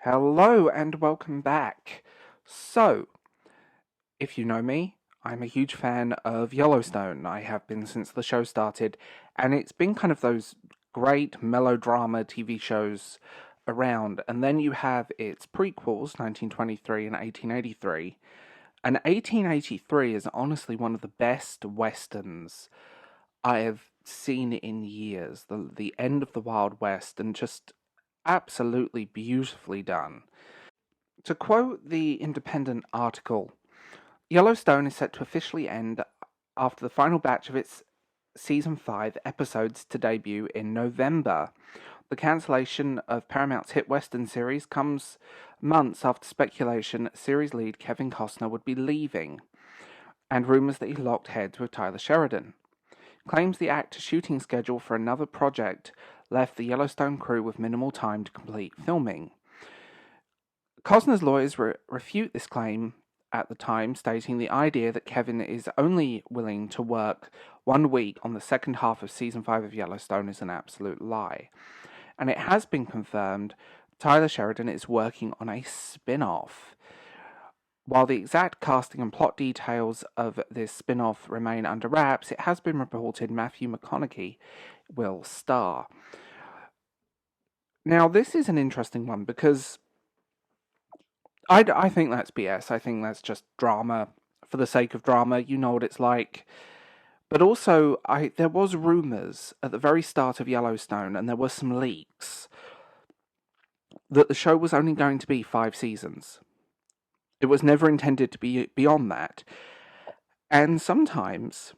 Hello and welcome back. So, if you know me, I'm a huge fan of Yellowstone. I have been since the show started, and it's been kind of those great melodrama TV shows around. And then you have its prequels, 1923 and 1883. And 1883 is honestly one of the best westerns I have seen in years. The end of the Wild West, and just absolutely beautifully done. To quote the Independent article, Yellowstone is set to officially end after the final batch of its season 5 episodes to debut in November. The cancellation of Paramount's hit Western series comes months after speculation series lead Kevin Costner would be leaving, and rumours that he locked heads with Tyler Sheridan. Claims the actor's shooting schedule for another project left the Yellowstone crew with minimal time to complete filming. Costner's lawyers refute this claim at the time, stating the idea that Kevin is only willing to work 1 week on the second half of season 5 of Yellowstone is an absolute lie. And it has been confirmed Tyler Sheridan is working on a spin-off. While the exact casting and plot details of this spin-off remain under wraps, it has been reported Matthew McConaughey will star. Now, this is an interesting one because I think that's BS. I think that's just drama for the sake of drama. You know what it's like. But also, there was rumours at the very start of Yellowstone, and there were some leaks, that the show was only going to be 5 seasons. It was never intended to be beyond that. And sometimes,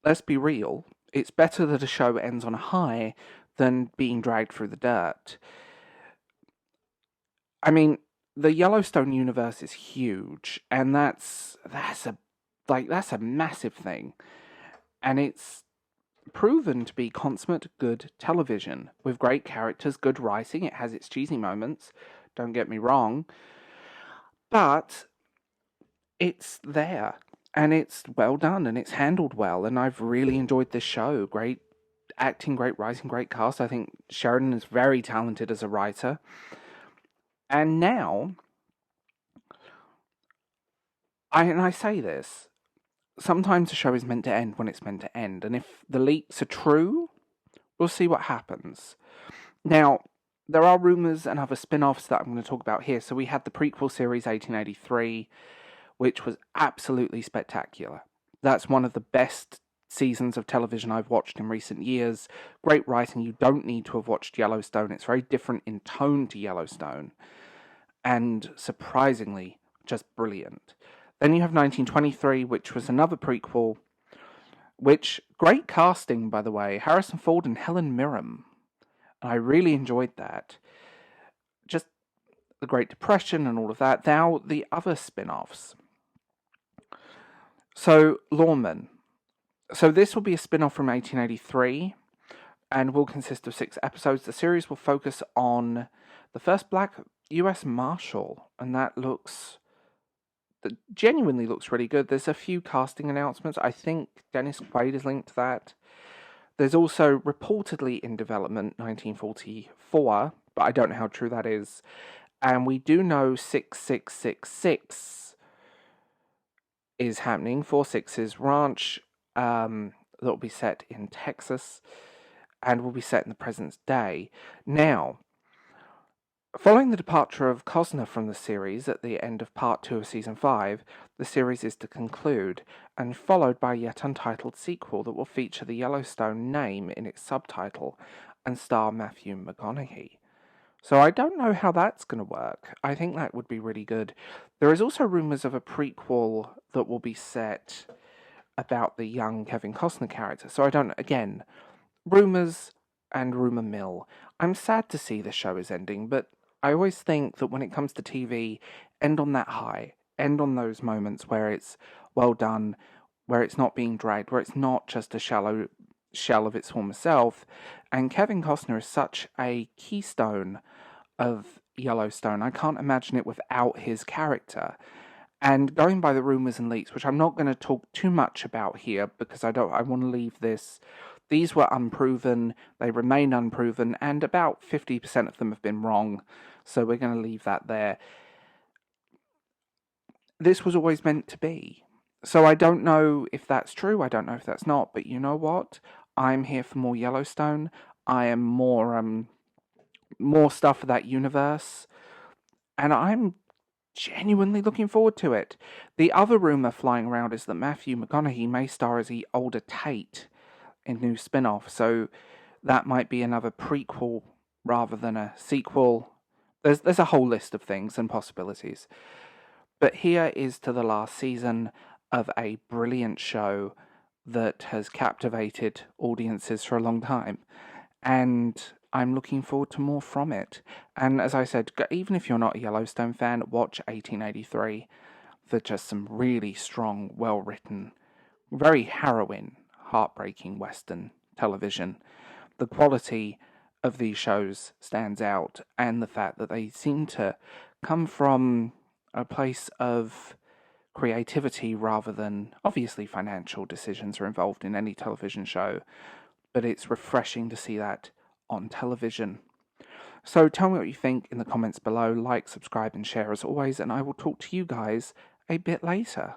let's be real, it's better that a show ends on a high than being dragged through the dirt. I mean, the Yellowstone universe is huge, and that's a massive thing, and it's proven to be consummate good television with great characters, good writing. It has its cheesy moments, don't get me wrong, but it's there, and it's well done, and it's handled well, and I've really enjoyed this show. Great acting, great writing, great cast. I think Sheridan is very talented as a writer. And now, I say this, sometimes a show is meant to end when it's meant to end, and if the leaks are true, we'll see what happens. Now, there are rumours and other spin-offs that I'm going to talk about here. So we had the prequel series 1883, which was absolutely spectacular. That's one of the best seasons of television I've watched in recent years. Great writing. You don't need to have watched Yellowstone. It's very different in tone to Yellowstone, and surprisingly, just brilliant. Then you have 1923, which was another prequel, which, great casting, by the way, Harrison Ford and Helen Mirren. And I really enjoyed that. Just the Great Depression and all of that. Now, the other spin-offs. So, Lawman. So this will be a spin-off from 1883, and will consist of 6 episodes. The series will focus on the first black US Marshal, and that genuinely looks really good. There's a few casting announcements. I think Dennis Quaid is linked to that. There's also reportedly in development 1944, but I don't know how true that is. And we do know 6666 is happening. 46's Ranch, that will be set in Texas and will be set in the present day. Now, following the departure of Costner from the series at the end of Part 2 of Season 5, the series is to conclude, and followed by a yet untitled sequel that will feature the Yellowstone name in its subtitle and star Matthew McConaughey. So I don't know how that's going to work. I think that would be really good. There is also rumours of a prequel that will be set about the young Kevin Costner character. So I don't, again, rumours and rumour mill. I'm sad to see the show is ending, but I always think that when it comes to TV, end on that high. End on those moments where it's well done, where it's not being dragged, where it's not just a shallow shell of its former self. And Kevin Costner is such a keystone of Yellowstone. I can't imagine it without his character. And going by the rumours and leaks, which I'm not going to talk too much about here because I want to leave this These were unproven, they remain unproven, and about 50% of them have been wrong, so we're going to leave that there. This was always meant to be. So I don't know if that's true, I don't know if that's not, but you know what? I'm here for more Yellowstone. I am more stuff for that universe, and I'm genuinely looking forward to it. The other rumour flying around is that Matthew McConaughey may star as the older Tate in new spin-off, so that might be another prequel rather than a sequel. There's a whole list of things and possibilities. But here is to the last season of a brilliant show that has captivated audiences for a long time. And I'm looking forward to more from it. And as I said, even if you're not a Yellowstone fan, watch 1883 for just some really strong, well-written, very harrowing, heartbreaking Western television. The quality of these shows stands out, and the fact that they seem to come from a place of creativity rather than, obviously, financial decisions are involved in any television show, but it's refreshing to see that on television. So tell me what you think in the comments below, like, subscribe and share as always, and I will talk to you guys a bit later.